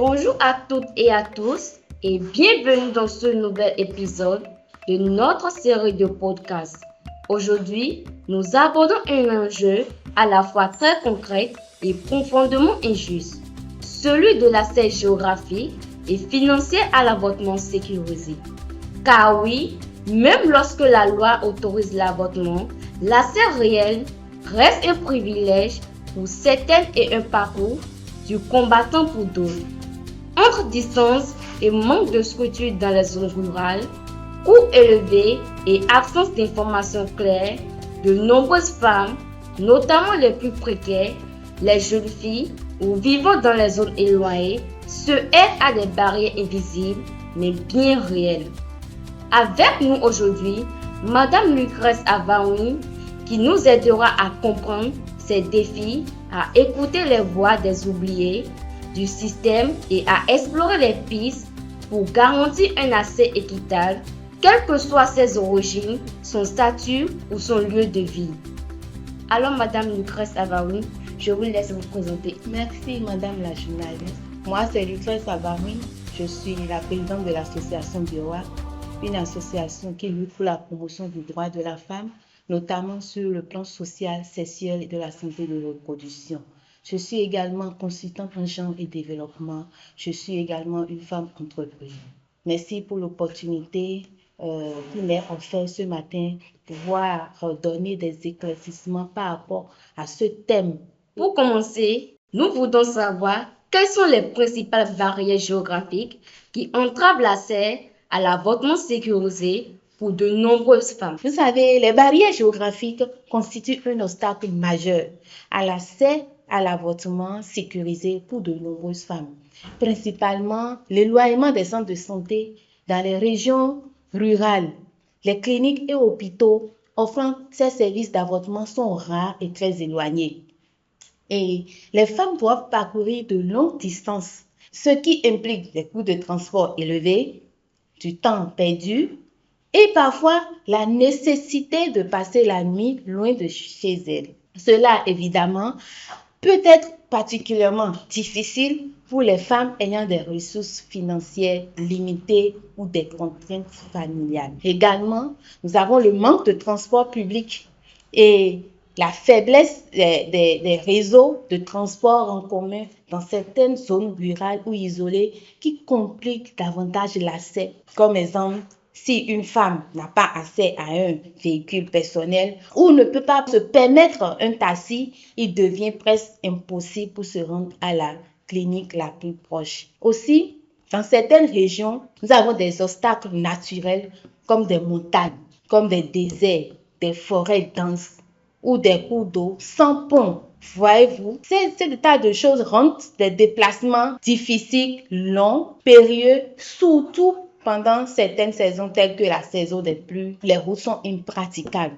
Bonjour à toutes et à tous et bienvenue dans ce nouvel épisode de notre série de podcasts. Aujourd'hui, nous abordons un enjeu à la fois très concret et profondément injuste, celui de l'accès géographique et financier à l'avortement sécurisé. Car oui, même lorsque la loi autorise l'avortement, l'accès réel reste un privilège pour certaines et un parcours du combattant pour d'autres. Entre distance et manque de structure dans les zones rurales, coûts élevés et absence d'informations claires, de nombreuses femmes, notamment les plus précaires, les jeunes filles ou vivant dans les zones éloignées, se heurtent à des barrières invisibles mais bien réelles. Avec nous aujourd'hui, Madame Lucrèce Avaoui, qui nous aidera à comprendre ces défis, à écouter les voix des oubliés du système et à explorer les pistes pour garantir un accès équitable, quelles que soient ses origines, son statut ou son lieu de vie. Alors, Madame Lucrèce Avaoui, je vous laisse vous présenter. Merci, Madame la journaliste. Moi, c'est Lucrèce Avaoui. Je suis la présidente de l'association BioA, une association qui lutte pour la promotion du droit de la femme, notamment sur le plan social, sexuel et de la santé de reproduction. Je suis également consultante en genre et développement. Je suis également une femme entrepreneur. Merci pour l'opportunité qui m'est offerte ce matin de pouvoir donner des éclaircissements par rapport à ce thème. Pour commencer, nous voudrons savoir quelles sont les principales barrières géographiques qui entravent l'accès à l'avortement sécurisé pour de nombreuses femmes. Vous savez, les barrières géographiques constituent un obstacle majeur à l'accès à l'avortement sécurisé pour de nombreuses femmes. Principalement, l'éloignement des centres de santé dans les régions rurales. Les cliniques et hôpitaux offrant ces services d'avortement sont rares et très éloignés. Et les femmes doivent parcourir de longues distances, ce qui implique des coûts de transport élevés, du temps perdu et parfois la nécessité de passer la nuit loin de chez elles. Cela, évidemment, peut être particulièrement difficile pour les femmes ayant des ressources financières limitées ou des contraintes familiales. Également, nous avons le manque de transport public et la faiblesse des réseaux de transport en commun dans certaines zones rurales ou isolées qui compliquent davantage l'accès. Comme exemple, si une femme n'a pas accès à un véhicule personnel ou ne peut pas se permettre un taxi, il devient presque impossible pour se rendre à la clinique la plus proche. Aussi, dans certaines régions, nous avons des obstacles naturels comme des montagnes, comme des déserts, des forêts denses ou des cours d'eau sans pont. Voyez-vous, ces tas de choses rendent des déplacements difficiles, longs, périlleux, surtout pendant certaines saisons telles que la saison des pluies. Les routes sont impraticables.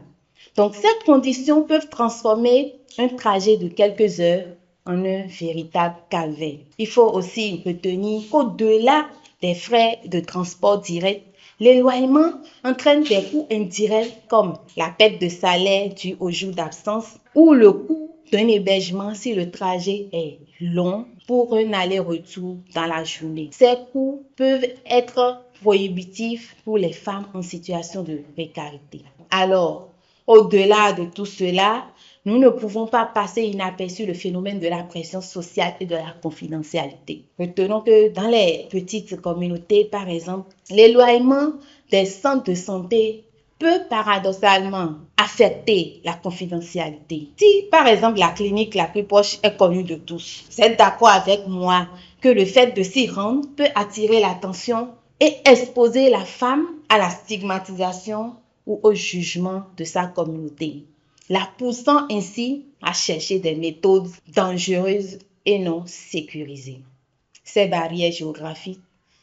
Donc, ces conditions peuvent transformer un trajet de quelques heures en un véritable calvaire. Il faut aussi retenir qu'au-delà des frais de transport direct, l'éloignement entraîne des coûts indirects comme la perte de salaire due au jour d'absence ou le coût d'un hébergement si le trajet est long pour un aller-retour dans la journée. Ces coûts peuvent être prohibitifs pour les femmes en situation de précarité. Alors, au-delà de tout cela, nous ne pouvons pas passer inaperçu le phénomène de la pression sociale et de la confidentialité. Retenons que dans les petites communautés, par exemple, l'éloignement des centres de santé peut paradoxalement affecter la confidentialité. Si, par exemple, la clinique la plus proche est connue de tous, vous êtes d'accord avec moi que le fait de s'y rendre peut attirer l'attention et exposer la femme à la stigmatisation ou au jugement de sa communauté, la poussant ainsi à chercher des méthodes dangereuses et non sécurisées. Ces barrières géographiques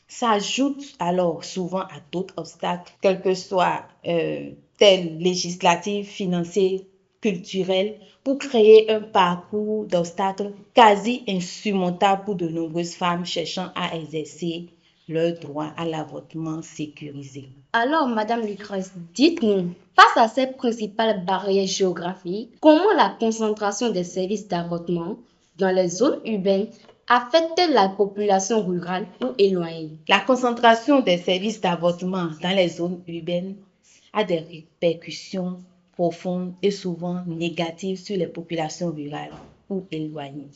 s'ajoutent alors souvent à d'autres obstacles, quels que soient tels législatifs, financiers, culturels, pour créer un parcours d'obstacles quasi insurmontable pour de nombreuses femmes cherchant à exercer leur droit à l'avortement sécurisé. Alors, Madame Lucrèce, dites-nous, face à ces principales barrières géographiques, comment la concentration des services d'avortement dans les zones urbaines affecte-t-elle la population rurale ou éloignée? La concentration des services d'avortement dans les zones urbaines a des répercussions profondes et souvent négatives sur les populations rurales ou éloignées.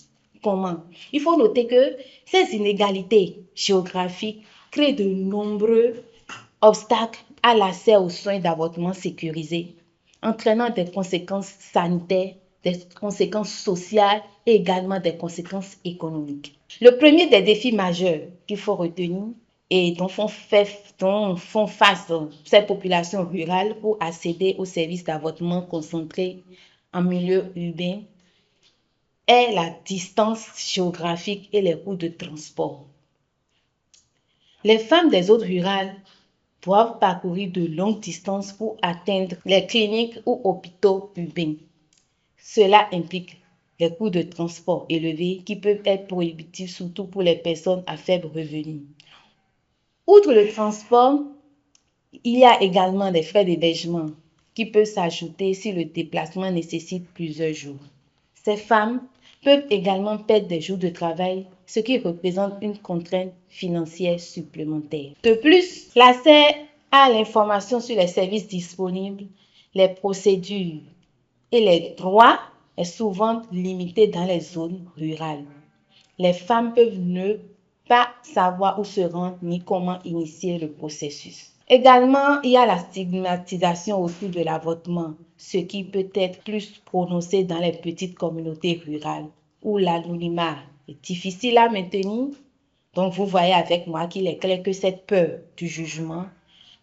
Comment? Il faut noter que ces inégalités géographiques créent de nombreux obstacles à l'accès aux soins d'avortement sécurisés, entraînant des conséquences sanitaires, des conséquences sociales et également des conséquences économiques. Le premier des défis majeurs qu'il faut retenir et dont font face ces populations rurales pour accéder aux services d'avortement concentrés en milieu urbain est la distance géographique et les coûts de transport. Les femmes des zones rurales doivent parcourir de longues distances pour atteindre les cliniques ou hôpitaux urbains. Cela implique les coûts de transport élevés qui peuvent être prohibitifs, surtout pour les personnes à faible revenu. Outre le transport, il y a également des frais d'hébergement qui peuvent s'ajouter si le déplacement nécessite plusieurs jours. Ces femmes peuvent également perdre des jours de travail, ce qui représente une contrainte financière supplémentaire. De plus, l'accès à l'information sur les services disponibles, les procédures et les droits est souvent limité dans les zones rurales. Les femmes peuvent ne pas savoir où se rendre ni comment initier le processus. Également, il y a la stigmatisation autour de l'avortement, ce qui peut être plus prononcé dans les petites communautés rurales où l'anonymat est difficile à maintenir. Donc, vous voyez avec moi qu'il est clair que cette peur du jugement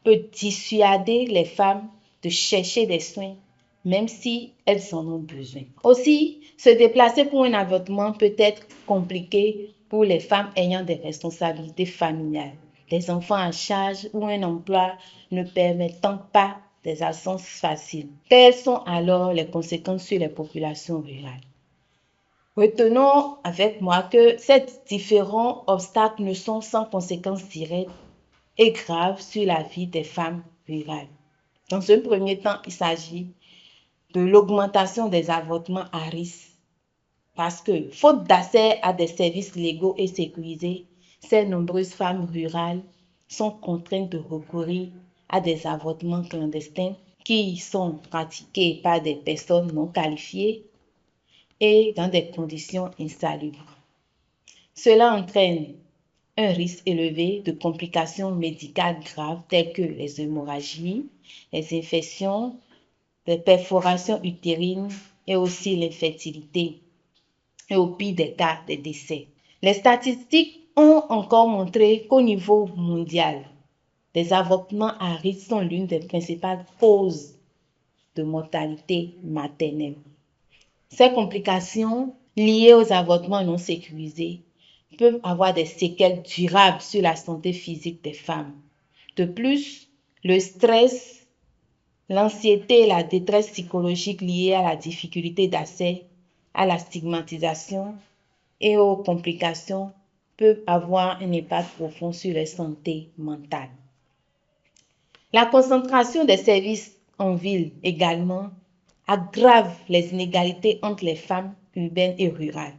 peut dissuader les femmes de chercher des soins, même si elles en ont besoin. Aussi, se déplacer pour un avortement peut être compliqué pour les femmes ayant des responsabilités familiales, des enfants à charge ou un emploi ne permettant pas des absences faciles. Quelles sont alors les conséquences sur les populations rurales? Retenons avec moi que ces différents obstacles ne sont sans conséquences directes et graves sur la vie des femmes rurales. Dans un premier temps, il s'agit de l'augmentation des avortements à risque. Parce que, faute d'accès à des services légaux et sécurisés, ces nombreuses femmes rurales sont contraintes de recourir à des avortements clandestins qui sont pratiqués par des personnes non qualifiées et dans des conditions insalubres. Cela entraîne un risque élevé de complications médicales graves telles que les hémorragies, les infections, les perforations utérines et aussi l'infertilité. Et au pire des cas, des décès. Les statistiques ont encore montré qu'au niveau mondial, les avortements à risque sont l'une des principales causes de mortalité maternelle. Ces complications liées aux avortements non sécurisés peuvent avoir des séquelles durables sur la santé physique des femmes. De plus, le stress, l'anxiété et la détresse psychologique liées à la difficulté d'accès à la stigmatisation et aux complications peuvent avoir un impact profond sur la santé mentale. La concentration des services en ville également aggrave les inégalités entre les femmes urbaines et rurales.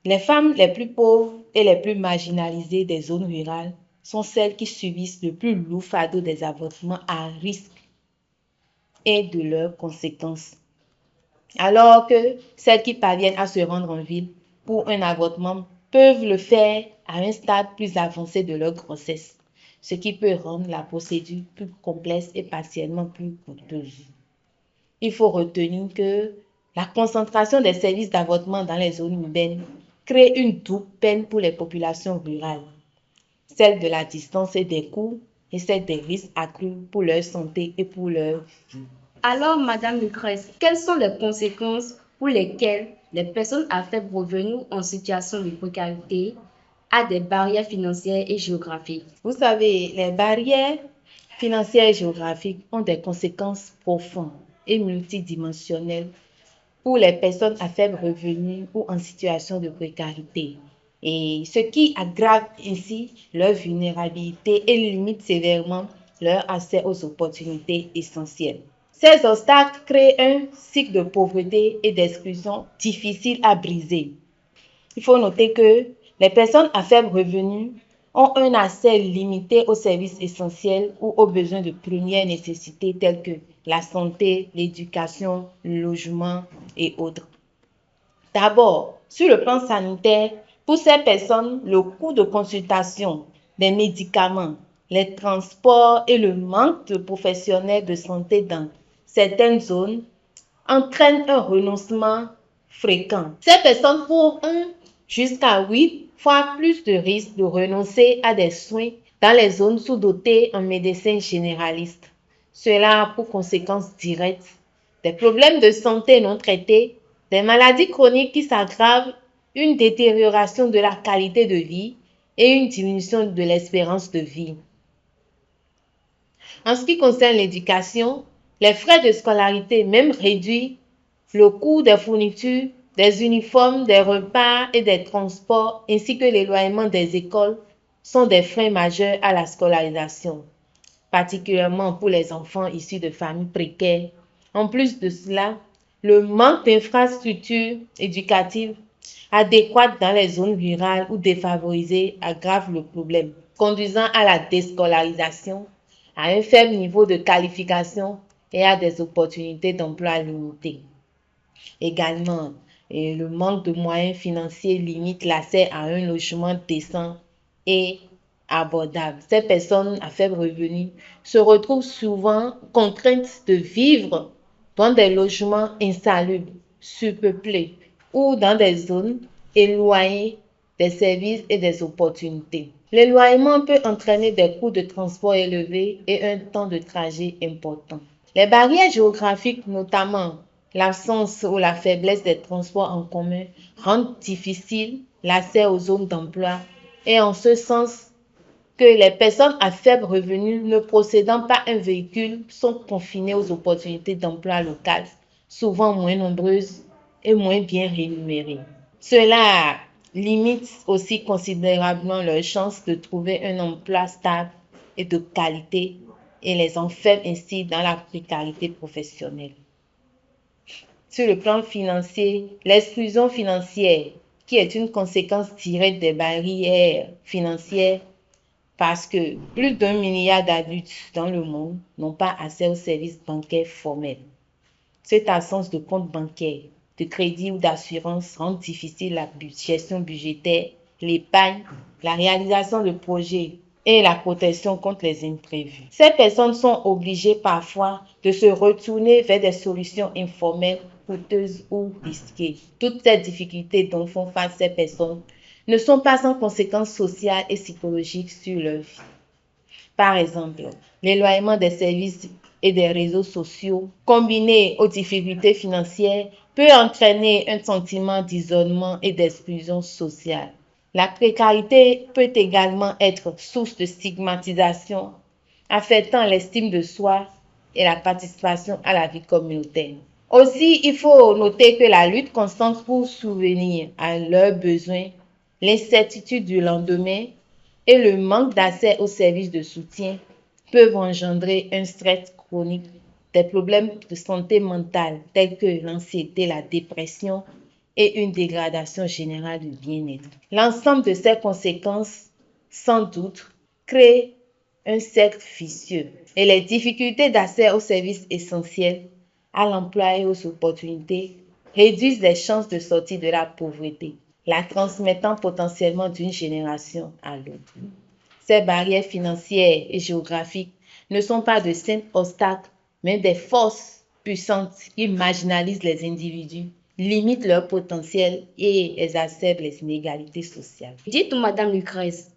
Les femmes les plus pauvres et les plus marginalisées des zones rurales sont celles qui subissent le plus lourd fardeau des avortements à risque et de leurs conséquences. Alors que celles qui parviennent à se rendre en ville pour un avortement peuvent le faire à un stade plus avancé de leur grossesse, ce qui peut rendre la procédure plus complexe et partiellement plus coûteuse. Il faut retenir que la concentration des services d'avortement dans les zones urbaines crée une double peine pour les populations rurales, celle de la distance et des coûts et celle des risques accrus pour leur santé et pour leur vie. Alors, Madame Lucrèce, quelles sont les conséquences pour lesquelles les personnes à faible revenu en situation de précarité ont des barrières financières et géographiques? Vous savez, les barrières financières et géographiques ont des conséquences profondes et multidimensionnelles pour les personnes à faible revenu ou en situation de précarité, et ce qui aggrave ainsi leur vulnérabilité et limite sévèrement leur accès aux opportunités essentielles. Ces obstacles créent un cycle de pauvreté et d'exclusion difficile à briser. il faut noter que les personnes à faible revenu ont un accès limité aux services essentiels ou aux besoins de première nécessité tels que la santé, l'éducation, le logement et autres. D'abord, sur le plan sanitaire, pour ces personnes, le coût de consultation, des médicaments, les transports et le manque de professionnels de santé dans certaines zones entraînent un renoncement fréquent. Ces personnes courent jusqu'à 8 fois plus de risques de renoncer à des soins dans les zones sous-dotées en médecins généralistes. Cela a pour conséquence directe des problèmes de santé non traités, des maladies chroniques qui s'aggravent, une détérioration de la qualité de vie et une diminution de l'espérance de vie. En ce qui concerne l'éducation, les frais de scolarité, même réduits, le coût des fournitures, des uniformes, des repas et des transports, ainsi que l'éloignement des écoles, sont des freins majeurs à la scolarisation, particulièrement pour les enfants issus de familles précaires. En plus de cela, le manque d'infrastructures éducatives adéquates dans les zones rurales ou défavorisées aggrave le problème, conduisant à la déscolarisation, à un faible niveau de qualification et à des opportunités d'emploi limitées. Également, le manque de moyens financiers limite l'accès à un logement décent et abordable. Ces personnes à faible revenu se retrouvent souvent contraintes de vivre dans des logements insalubres, surpeuplés ou dans des zones éloignées des services et des opportunités. L'éloignement peut entraîner des coûts de transport élevés et un temps de trajet important. Les barrières géographiques, notamment l'absence ou la faiblesse des transports en commun, rendent difficile l'accès aux zones d'emploi et en ce sens que les personnes à faible revenu ne possédant pas un véhicule sont confinées aux opportunités d'emploi locales, souvent moins nombreuses et moins bien rémunérées. Cela limite aussi considérablement leurs chances de trouver un emploi stable et de qualité et les enferme ainsi dans la précarité professionnelle. Sur le plan financier, l'exclusion financière, qui est une conséquence directe des barrières financières, parce que plus d'1 milliard d'adultes dans le monde n'ont pas accès aux services bancaires formels. Cette absence de compte bancaire, de crédit ou d'assurance rend difficile la gestion budgétaire, l'épargne, la réalisation de projets et la protection contre les imprévus. Ces personnes sont obligées parfois de se retourner vers des solutions informelles, coûteuses ou risquées. Toutes ces difficultés dont font face ces personnes ne sont pas sans conséquences sociales et psychologiques sur leur vie. Par exemple, l'éloignement des services et des réseaux sociaux, combiné aux difficultés financières, peut entraîner un sentiment d'isolement et d'exclusion sociale. La précarité peut également être source de stigmatisation, affectant l'estime de soi et la participation à la vie communautaire. Aussi, il faut noter que la lutte constante pour subvenir à leurs besoins, l'incertitude du lendemain et le manque d'accès aux services de soutien peuvent engendrer un stress chronique, des problèmes de santé mentale tels que l'anxiété, la dépression et une dégradation générale du bien-être. L'ensemble de ces conséquences, sans doute, créent un cercle vicieux et les difficultés d'accès aux services essentiels, à l'emploi et aux opportunités réduisent les chances de sortie de la pauvreté, la transmettant potentiellement d'une génération à l'autre. Ces barrières financières et géographiques ne sont pas de simples obstacles, mais des forces puissantes qui marginalisent les individus, limitent leur potentiel et exacerbent les inégalités sociales. Dites-nous, Madame Lucrèce,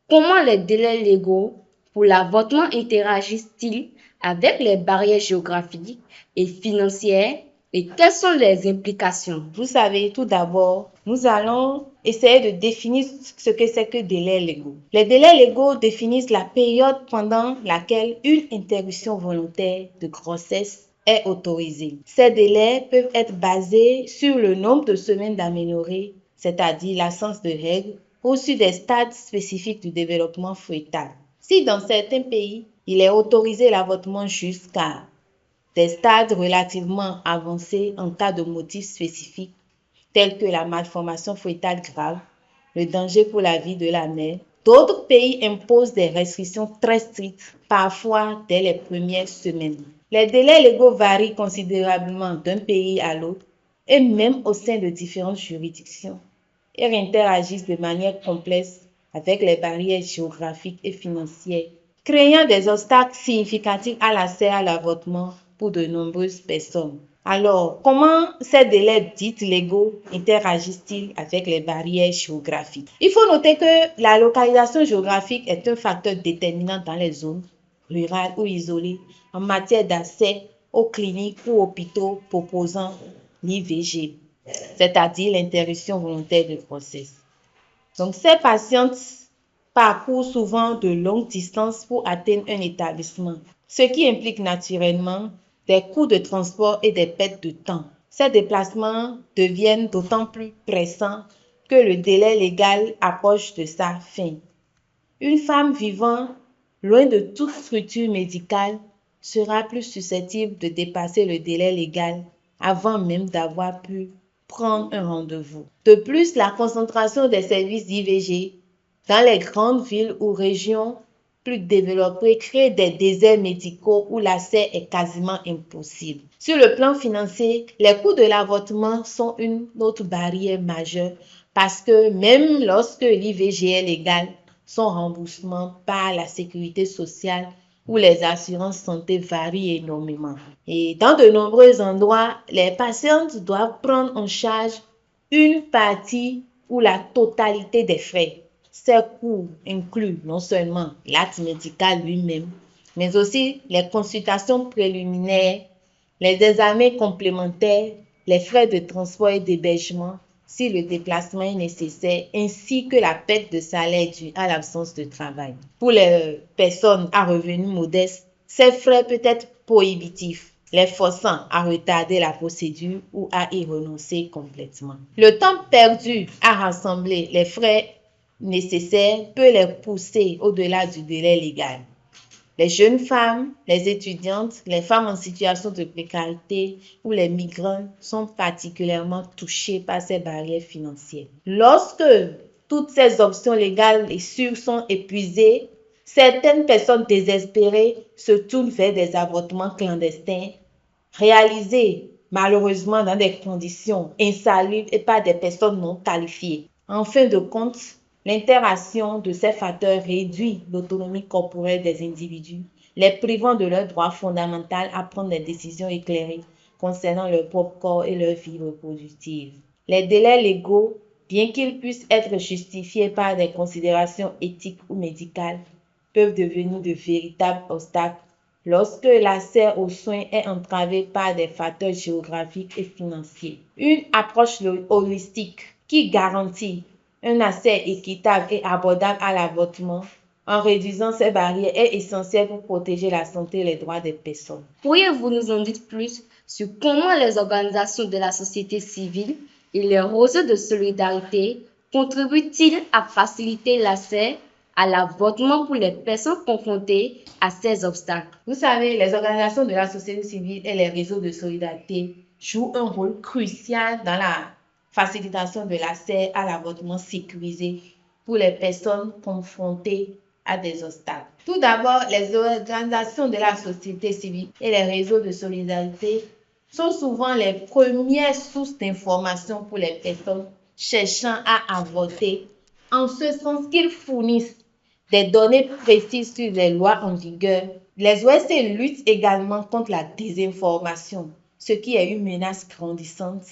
comment les délais légaux pour l'avortement interagissent-ils avec les barrières géographiques et financières et quelles sont les implications? Vous savez, tout d'abord, nous allons essayer de définir ce que c'est que délais légaux. Les délais légaux définissent la période pendant laquelle une interruption volontaire de grossesse est autorisée. Ces délais peuvent être basés sur le nombre de semaines d'aménorrhée, c'est-à-dire l'absence de règles, ou sur des stades spécifiques du développement fœtal. Si dans certains pays, il est autorisé l'avortement jusqu'à des stades relativement avancés en cas de motifs spécifiques, tels que la malformation fœtale grave, le danger pour la vie de la mère. D'autres pays imposent des restrictions très strictes, parfois dès les premières semaines. Les délais légaux varient considérablement d'un pays à l'autre et même au sein de différentes juridictions et interagissent de manière complexe avec les barrières géographiques et financières, créant des obstacles significatifs à l'accès à l'avortement pour de nombreuses personnes. Alors, comment ces délais dits légaux interagissent-ils avec les barrières géographiques? Il faut noter que la localisation géographique est un facteur déterminant dans les zones rurales ou isolées en matière d'accès aux cliniques ou hôpitaux proposant l'IVG, c'est-à-dire l'interruption volontaire de grossesse. Donc, ces patientes parcourent souvent de longues distances pour atteindre un établissement, ce qui implique naturellement des coûts de transport et des pertes de temps. Ces déplacements deviennent d'autant plus pressants que le délai légal approche de sa fin. Une femme vivant loin de toute structure médicale sera plus susceptible de dépasser le délai légal avant même d'avoir pu prendre un rendez-vous. De plus, la concentration des services d'IVG dans les grandes villes ou régions plus développées crée des déserts médicaux où l'accès est quasiment impossible. Sur le plan financier, les coûts de l'avortement sont une autre barrière majeure parce que même lorsque l'IVG est légal, son remboursement par la sécurité sociale ou les assurances santé varient énormément. Et dans de nombreux endroits, les patientes doivent prendre en charge une partie ou la totalité des frais. Ces coûts incluent non seulement l'acte médical lui-même, mais aussi les consultations préliminaires, les examens complémentaires, les frais de transport et d'hébergement si le déplacement est nécessaire, ainsi que la perte de salaire due à l'absence de travail. Pour les personnes à revenus modestes, ces frais peuvent être prohibitifs, les forçant à retarder la procédure ou à y renoncer complètement. Le temps perdu à rassembler les frais nécessaires peut les pousser au-delà du délai légal. Les jeunes femmes, les étudiantes, les femmes en situation de précarité ou les migrants sont particulièrement touchés par ces barrières financières. Lorsque toutes ces options légales et sûres sont épuisées, certaines personnes désespérées se tournent vers des avortements clandestins, réalisés malheureusement dans des conditions insalubres et par des personnes non qualifiées. En fin de compte, l'interaction de ces facteurs réduit l'autonomie corporelle des individus, les privant de leur droit fondamental à prendre des décisions éclairées concernant leur propre corps et leur vie reproductive. Les délais légaux, bien qu'ils puissent être justifiés par des considérations éthiques ou médicales, peuvent devenir de véritables obstacles lorsque l'accès aux soins est entravé par des facteurs géographiques et financiers. Une approche holistique qui garantit un accès équitable et abordable à l'avortement en réduisant ces barrières est essentielle pour protéger la santé et les droits des personnes. Pourriez-vous nous en dire plus sur comment les organisations de la société civile et les réseaux de solidarité contribuent-ils à faciliter l'accès à l'avortement pour les personnes confrontées à ces obstacles? Vous savez, les organisations de la société civile et les réseaux de solidarité jouent un rôle crucial dans la facilitation de l'accès à l'avortement sécurisé pour les personnes confrontées à des obstacles. Tout d'abord, les organisations de la société civile et les réseaux de solidarité sont souvent les premières sources d'informations pour les personnes cherchant à avorter, en ce sens qu'ils fournissent des données précises sur les lois en vigueur. Les OSC luttent également contre la désinformation, ce qui est une menace grandissante,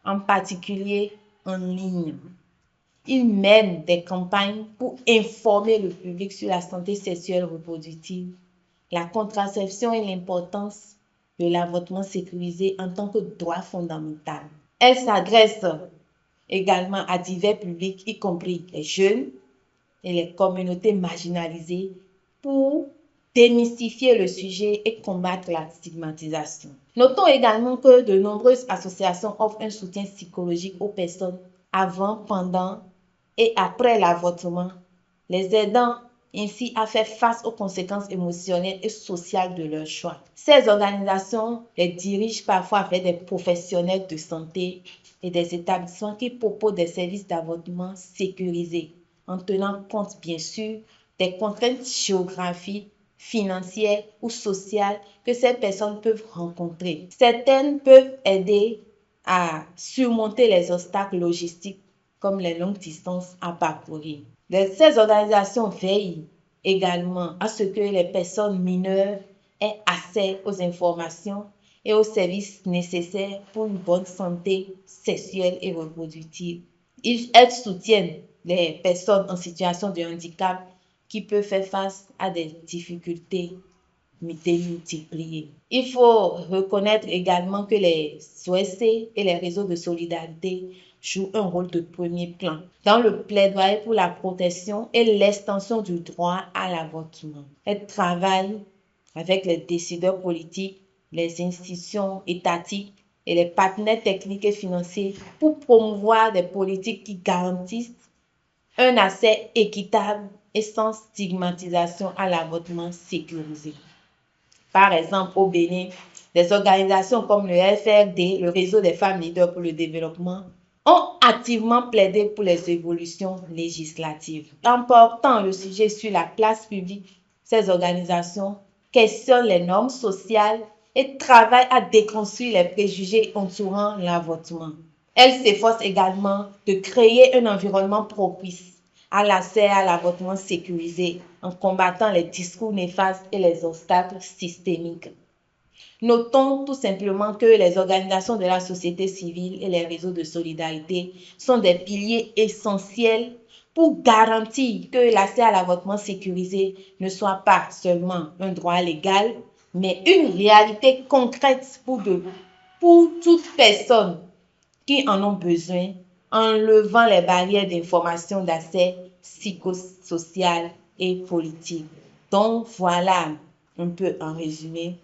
en particulier en ligne. Ils mènent des campagnes pour informer le public sur la santé sexuelle reproductive, la contraception et l'importance de l'avortement sécurisé en tant que droit fondamental. Elles s'adressent également à divers publics, y compris les jeunes et les communautés marginalisées, pour démystifier le sujet et combattre la stigmatisation. Notons également que de nombreuses associations offrent un soutien psychologique aux personnes avant, pendant et après l'avortement, les aidant ainsi à faire face aux conséquences émotionnelles et sociales de leur choix. Ces organisations les dirigent parfois vers des professionnels de santé, et des établissements qui proposent des services d'avortement sécurisés, en tenant compte bien sûr des contraintes géographiques, financières ou sociales que ces personnes peuvent rencontrer. Certaines peuvent aider à surmonter les obstacles logistiques comme les longues distances à parcourir. Ces organisations veillent également à ce que les personnes mineures aient accès aux informations et aux services nécessaires pour une bonne santé sexuelle et reproductive. Elles soutiennent les personnes en situation de handicap qui peuvent faire face à des difficultés démultipliées. Il faut reconnaître également que les OSC et les réseaux de solidarité jouent un rôle de premier plan dans le plaidoyer pour la protection et l'extension du droit à l'avortement. Elles travaillent avec les décideurs politiques, les institutions étatiques et les partenaires techniques et financiers pour promouvoir des politiques qui garantissent un accès équitable et sans stigmatisation à l'avortement sécurisé. Par exemple, au Bénin, des organisations comme le FRD, le Réseau des femmes leaders pour le développement, ont activement plaidé pour les évolutions législatives. En portant le sujet sur la place publique, ces organisations questionnent les normes sociales et travaillent à déconstruire les préjugés entourant l'avortement. Elles s'efforcent également de créer un environnement propice à l'accès à l'avortement sécurisé en combattant les discours néfastes et les obstacles systémiques. Notons tout simplement que les organisations de la société civile et les réseaux de solidarité sont des piliers essentiels pour garantir que l'accès à l'avortement sécurisé ne soit pas seulement un droit légal, mais une réalité concrète pour toute personne qui en ont besoin, en levant les barrières d'information d'accès psychosocial et politique. Donc voilà un peu en résumé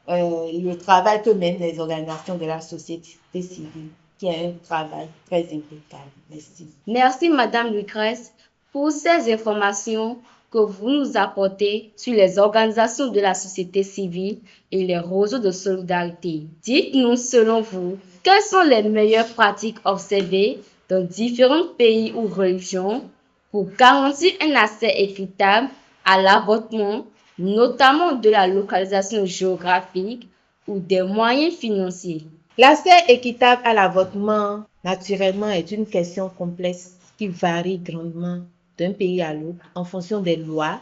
le travail que mènent les organisations de la société civile, qui est un travail très impeccable. Merci. Merci, Madame Lucrèce, pour ces informations que vous nous apportez sur les organisations de la société civile et les réseaux de solidarité. Dites-nous, selon vous, quelles sont les meilleures pratiques observées dans différents pays ou régions pour garantir un accès équitable à l'avortement, notamment de la localisation géographique ou des moyens financiers. L'accès équitable à l'avortement, naturellement, est une question complexe qui varie grandement d'un pays à l'autre en fonction des lois,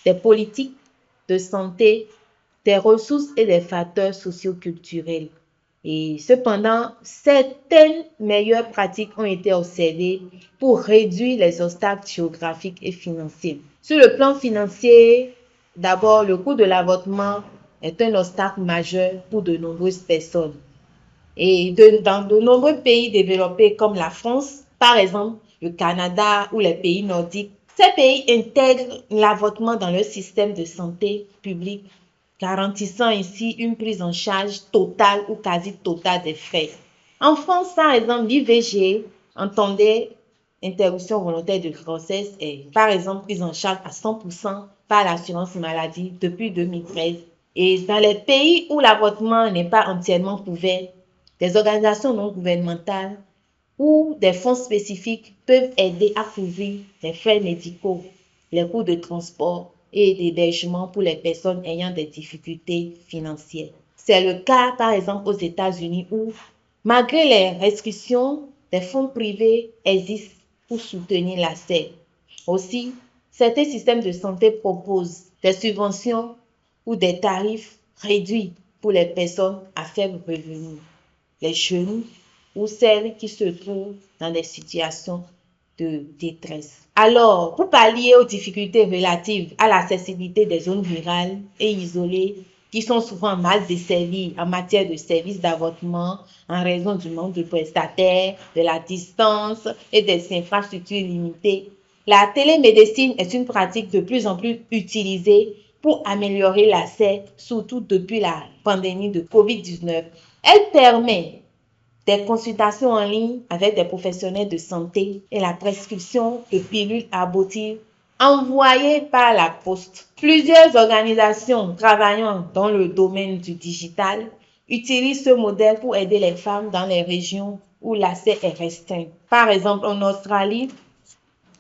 des politiques de santé, des ressources et des facteurs socio-culturels. Et cependant, certaines meilleures pratiques ont été observées pour réduire les obstacles géographiques et financiers. Sur le plan financier, d'abord, le coût de l'avortement est un obstacle majeur pour de nombreuses personnes. Et dans de nombreux pays développés comme la France, par exemple, le Canada ou les pays nordiques, ces pays intègrent l'avortement dans leur système de santé publique, garantissant ainsi une prise en charge totale ou quasi totale des frais. En France, par exemple, l'IVG, entendez interruption volontaire de grossesse, est par exemple prise en charge à 100% par l'assurance maladie depuis 2013. Et dans les pays où l'avortement n'est pas entièrement couvert, des organisations non gouvernementales ou des fonds spécifiques peuvent aider à couvrir les frais médicaux, les coûts de transport et d'hébergement pour les personnes ayant des difficultés financières. C'est le cas, par exemple, aux États-Unis où, malgré les restrictions, des fonds privés existent pour soutenir l'accès. Aussi, certains systèmes de santé proposent des subventions ou des tarifs réduits pour les personnes à faible revenu, les jeunes ou celles qui se trouvent dans des situations de détresse. Alors, pour pallier aux difficultés relatives à l'accessibilité des zones rurales et isolées qui sont souvent mal desservies en matière de services d'avortement en raison du manque de prestataires, de la distance et des infrastructures limitées, la télémédecine est une pratique de plus en plus utilisée pour améliorer l'accès, surtout depuis la pandémie de COVID-19. Elle permet des consultations en ligne avec des professionnels de santé et la prescription de pilules abortives envoyées par la poste. Plusieurs organisations travaillant dans le domaine du digital utilisent ce modèle pour aider les femmes dans les régions où l'accès est restreint. Par exemple, en Australie,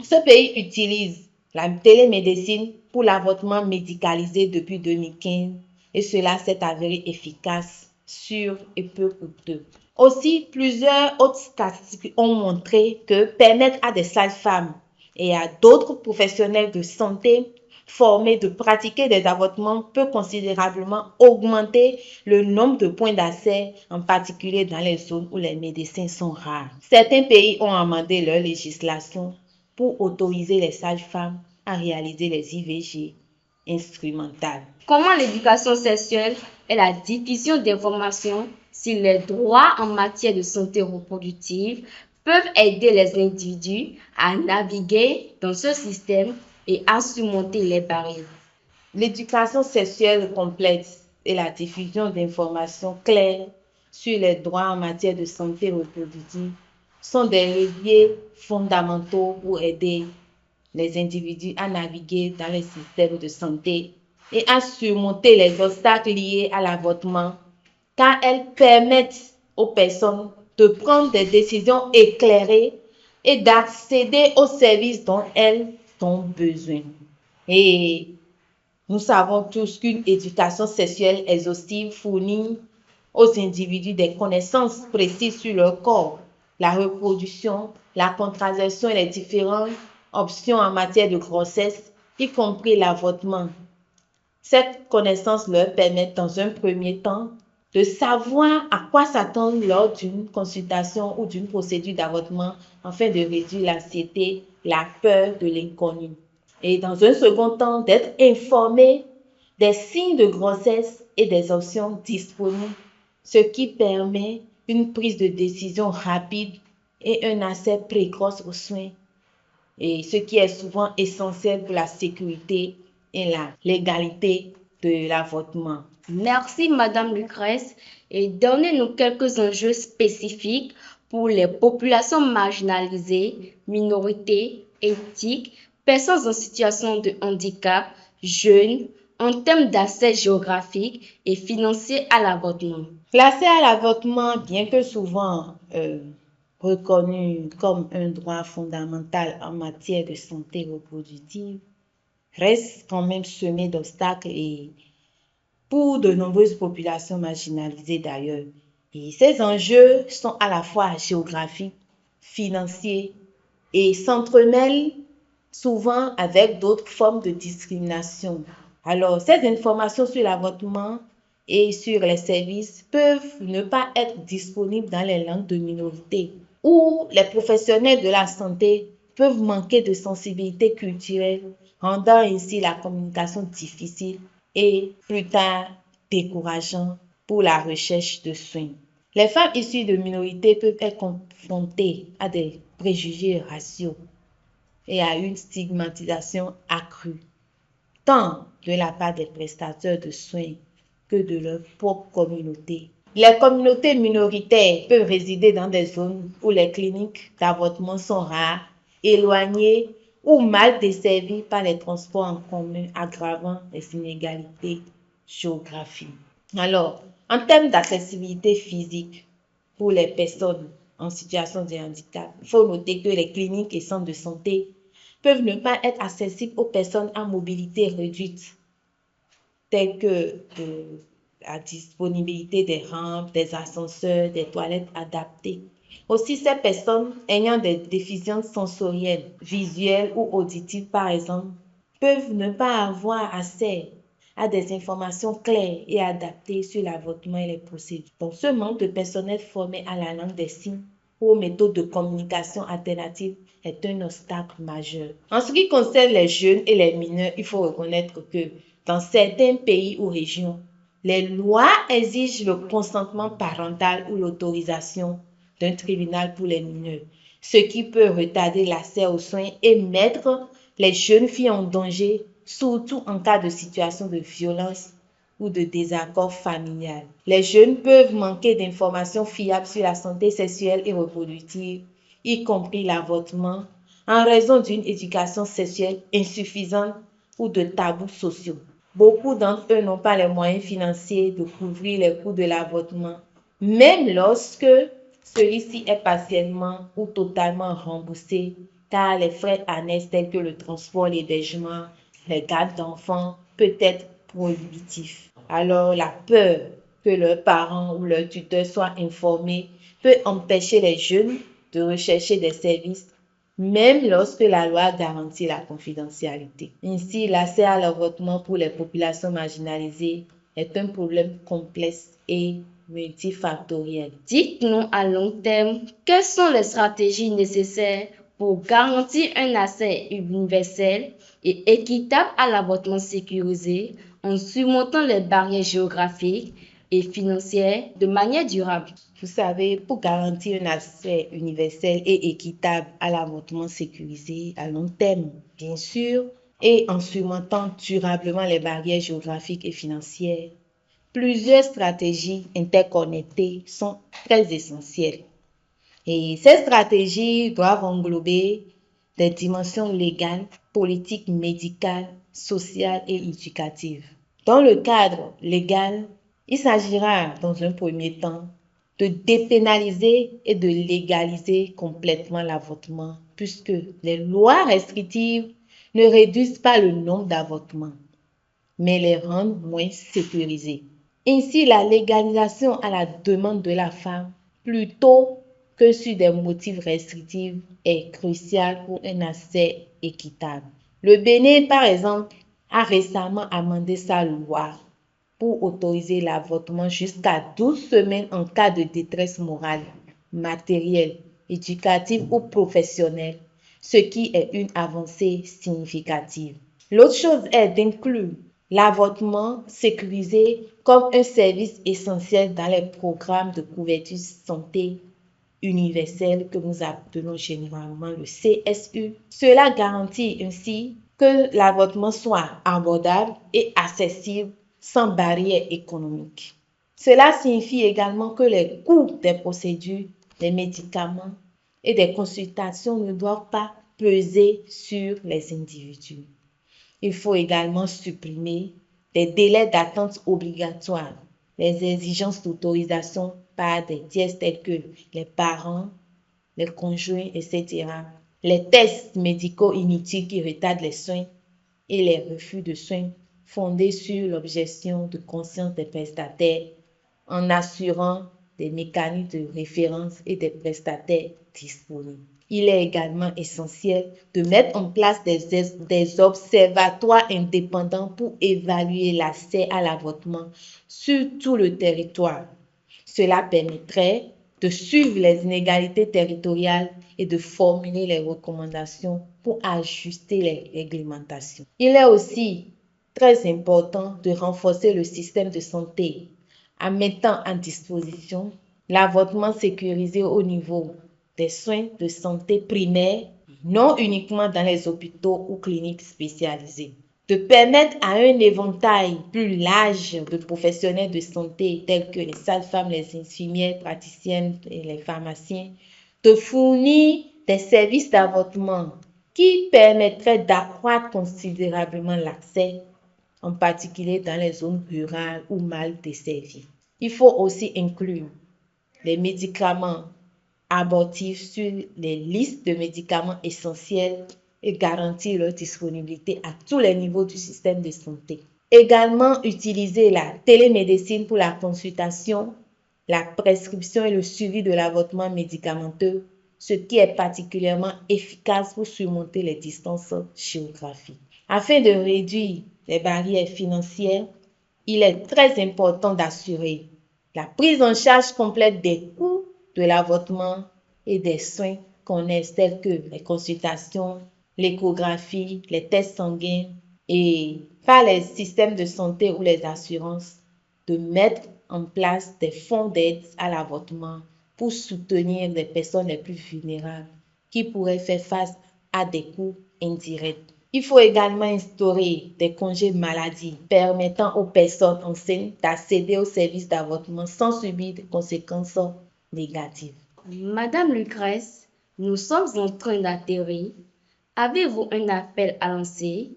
ce pays utilise la télémédecine pour l'avortement médicalisé depuis 2015 et cela s'est avéré efficace, sûr et peu coûteux. Aussi, plusieurs autres statistiques ont montré que permettre à des sages-femmes et à d'autres professionnels de santé formés de pratiquer des avortements peut considérablement augmenter le nombre de points d'accès, en particulier dans les zones où les médecins sont rares. Certains pays ont amendé leur législation pour autoriser les sages-femmes à réaliser les IVG instrumentales. Comment l'éducation sexuelle et la diffusion d'informations sur les droits en matière de santé reproductive peuvent aider les individus à naviguer dans ce système et à surmonter les barrières. L'éducation sexuelle complète et la diffusion d'informations claires sur les droits en matière de santé reproductive sont des leviers fondamentaux pour aider les individus à naviguer dans les systèmes de santé et à surmonter les obstacles liés à l'avortement, car elles permettent aux personnes de prendre des décisions éclairées et d'accéder aux services dont elles ont besoin. Et nous savons tous qu'une éducation sexuelle exhaustive fournit aux individus des connaissances précises sur leur corps, la reproduction, la contraception et les différentes options en matière de grossesse, y compris l'avortement. Cette connaissance leur permet dans un premier temps de savoir à quoi s'attendre lors d'une consultation ou d'une procédure d'avortement afin de réduire l'anxiété, la peur de l'inconnu. Et dans un second temps, d'être informé des signes de grossesse et des options disponibles, ce qui permet une prise de décision rapide et un accès précoce aux soins, et ce qui est souvent essentiel pour la sécurité et la légalité de l'avortement. Merci Madame Lucrèce et donnez-nous quelques enjeux spécifiques pour les populations marginalisées, minorités, ethniques, personnes en situation de handicap, jeunes, en termes d'accès géographique et financier à l'avortement. L'accès à l'avortement, bien que souvent reconnu comme un droit fondamental en matière de santé reproductive, reste quand même semé d'obstacles et pour de nombreuses populations marginalisées d'ailleurs. Et ces enjeux sont à la fois géographiques, financiers et s'entremêlent souvent avec d'autres formes de discrimination. Alors, ces informations sur l'avortement et sur les services peuvent ne pas être disponibles dans les langues de minorité, ou les professionnels de la santé peuvent manquer de sensibilité culturelle, rendant ainsi la communication difficile et plus tard décourageant pour la recherche de soins. Les femmes issues de minorités peuvent être confrontées à des préjugés raciaux et à une stigmatisation accrue, tant de la part des prestataires de soins que de leur propre communauté. Les communautés minoritaires peuvent résider dans des zones où les cliniques d'avortement sont rares, éloignées ou mal desservies par les transports en commun, aggravant les inégalités géographiques. Alors, en termes d'accessibilité physique pour les personnes en situation de handicap, il faut noter que les cliniques et centres de santé peuvent ne pas être accessibles aux personnes à mobilité réduite, telles que la disponibilité des rampes, des ascenseurs, des toilettes adaptées. Aussi, ces personnes ayant des déficiences sensorielles, visuelles ou auditives par exemple, peuvent ne pas avoir accès à des informations claires et adaptées sur l'avortement et les procédures. Donc, ce manque de personnel formé à la langue des signes ou aux méthodes de communication alternatives est un obstacle majeur. En ce qui concerne les jeunes et les mineurs, il faut reconnaître que dans certains pays ou régions, les lois exigent le consentement parental ou l'autorisation d'un tribunal pour les mineurs, ce qui peut retarder l'accès aux soins et mettre les jeunes filles en danger, surtout en cas de situation de violence ou de désaccord familial. Les jeunes peuvent manquer d'informations fiables sur la santé sexuelle et reproductive, y compris l'avortement, en raison d'une éducation sexuelle insuffisante ou de tabous sociaux. Beaucoup d'entre eux n'ont pas les moyens financiers de couvrir les coûts de l'avortement, même lorsque celui-ci est partiellement ou totalement remboursé, car les frais annexes tels que le transport, l'hébergement, les gardes d'enfants peuvent être prohibitifs. Alors, la peur que leurs parents ou leurs tuteurs soient informés peut empêcher les jeunes de rechercher des services même lorsque la loi garantit la confidentialité. Ainsi, l'accès à l'avortement pour les populations marginalisées est un problème complexe et multifactoriel. Dites-nous à long terme, quelles sont les stratégies nécessaires pour garantir un accès universel et équitable à l'avortement sécurisé en surmontant les barrières géographiques et financières de manière durable. Vous savez, pour garantir un accès universel et équitable à l'avortement sécurisé à long terme, bien sûr, et en surmontant durablement les barrières géographiques et financières, plusieurs stratégies interconnectées sont très essentielles. Et ces stratégies doivent englober des dimensions légales, politiques, médicales, sociales et éducatives. Dans le cadre légal, il s'agira dans un premier temps de dépénaliser et de légaliser complètement l'avortement, puisque les lois restrictives ne réduisent pas le nombre d'avortements, mais les rendent moins sécurisés. Ainsi, la légalisation à la demande de la femme, plutôt que sur des motifs restrictifs, est cruciale pour un accès équitable. Le Bénin, par exemple, a récemment amendé sa loi pour autoriser l'avortement jusqu'à 12 semaines en cas de détresse morale, matérielle, éducative ou professionnelle, ce qui est une avancée significative. L'autre chose est d'inclure l'avortement sécurisé comme un service essentiel dans les programmes de couverture santé universelle que nous appelons généralement le CSU. Cela garantit ainsi que l'avortement soit abordable et accessible sans barrière économique. Cela signifie également que les coûts des procédures, des médicaments et des consultations ne doivent pas peser sur les individus. Il faut également supprimer les délais d'attente obligatoires, les exigences d'autorisation par des tiers tels que les parents, les conjoints, etc., les tests médicaux inutiles qui retardent les soins et les refus de soins fondés sur l'objection de conscience des prestataires en assurant des mécanismes de référence et des prestataires disponibles. Il est également essentiel de mettre en place des observatoires indépendants pour évaluer l'accès à l'avortement sur tout le territoire. Cela permettrait de suivre les inégalités territoriales et de formuler les recommandations pour ajuster les réglementations. Il est aussi très important de renforcer le système de santé en mettant en disposition l'avortement sécurisé au niveau des soins de santé primaires, non uniquement dans les hôpitaux ou cliniques spécialisées. De permettre à un éventail plus large de professionnels de santé tels que les sages-femmes, les infirmières, praticiennes et les pharmaciens de fournir des services d'avortement qui permettraient d'accroître considérablement l'accès, en particulier dans les zones rurales ou mal desservies. Il faut aussi inclure les médicaments abortifs sur les listes de médicaments essentiels et garantir leur disponibilité à tous les niveaux du système de santé. Également, utiliser la télémédecine pour la consultation, la prescription et le suivi de l'avortement médicamenteux, ce qui est particulièrement efficace pour surmonter les distances géographiques. Afin de réduire les barrières financières, il est très important d'assurer la prise en charge complète des coûts de l'avortement et des soins connexes tels que les consultations, l'échographie, les tests sanguins et par les systèmes de santé ou les assurances, de mettre en place des fonds d'aide à l'avortement pour soutenir les personnes les plus vulnérables qui pourraient faire face à des coûts indirects. Il faut également instaurer des congés maladie permettant aux personnes enceintes d'accéder aux services d'avortement sans subir de conséquences négatives. Madame Lucrèce, nous sommes en train d'atterrir. Avez-vous un appel à lancer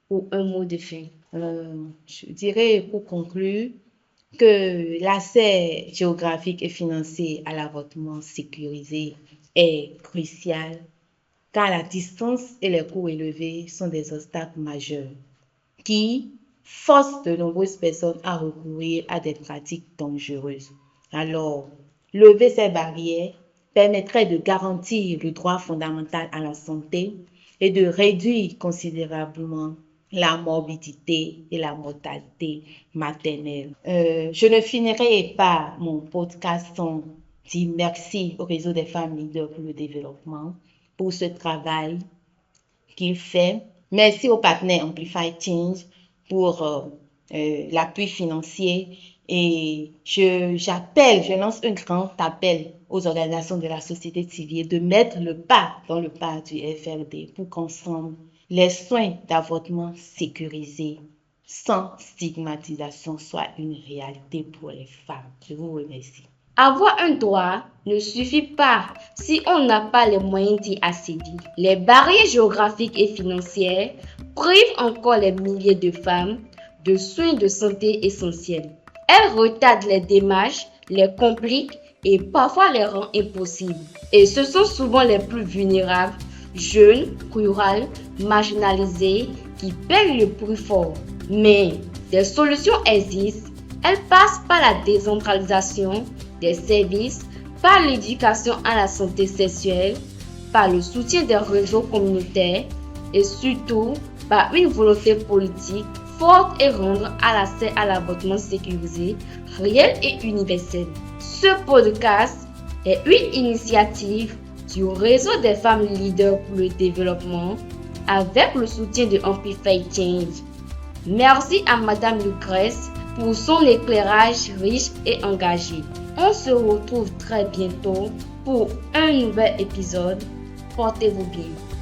ou un mot de fin? Je dirais pour conclure que l'accès géographique et financier à l'avortement sécurisé est crucial car la distance et les coûts élevés sont des obstacles majeurs qui forcent de nombreuses personnes à recourir à des pratiques dangereuses. Alors, lever ces barrières permettrait de garantir le droit fondamental à la santé et de réduire considérablement la morbidité et la mortalité maternelle. Je ne finirai pas mon podcast sans dire merci au réseau des femmes leaders pour le développement, pour ce travail qu'il fait. Merci au partenaire Amplify Change pour l'appui financier et je lance un grand appel aux organisations de la société civile de mettre le pas dans le pas du FRD pour qu'ensemble, les soins d'avortement sécurisés sans stigmatisation soient une réalité pour les femmes. Je vous remercie. Avoir un droit ne suffit pas si on n'a pas les moyens d'y accéder. Les barrières géographiques et financières privent encore les milliers de femmes de soins de santé essentiels. Elles retardent les démarches, les compliquent et parfois les rendent impossibles. Et ce sont souvent les plus vulnérables, jeunes, rurales, marginalisées, qui payent le prix fort. Mais des solutions existent. Elles passent par la décentralisation des services, par l'éducation à la santé sexuelle, par le soutien des réseaux communautaires et surtout par une volonté politique forte et rendre à l'accès à l'avortement sécurisé, réel et universel. Ce podcast est une initiative du réseau des femmes leaders pour le développement avec le soutien de Amplify Change. Merci à Madame Lucrèce pour son éclairage riche et engagé. On se retrouve très bientôt pour un nouvel épisode. Portez-vous bien.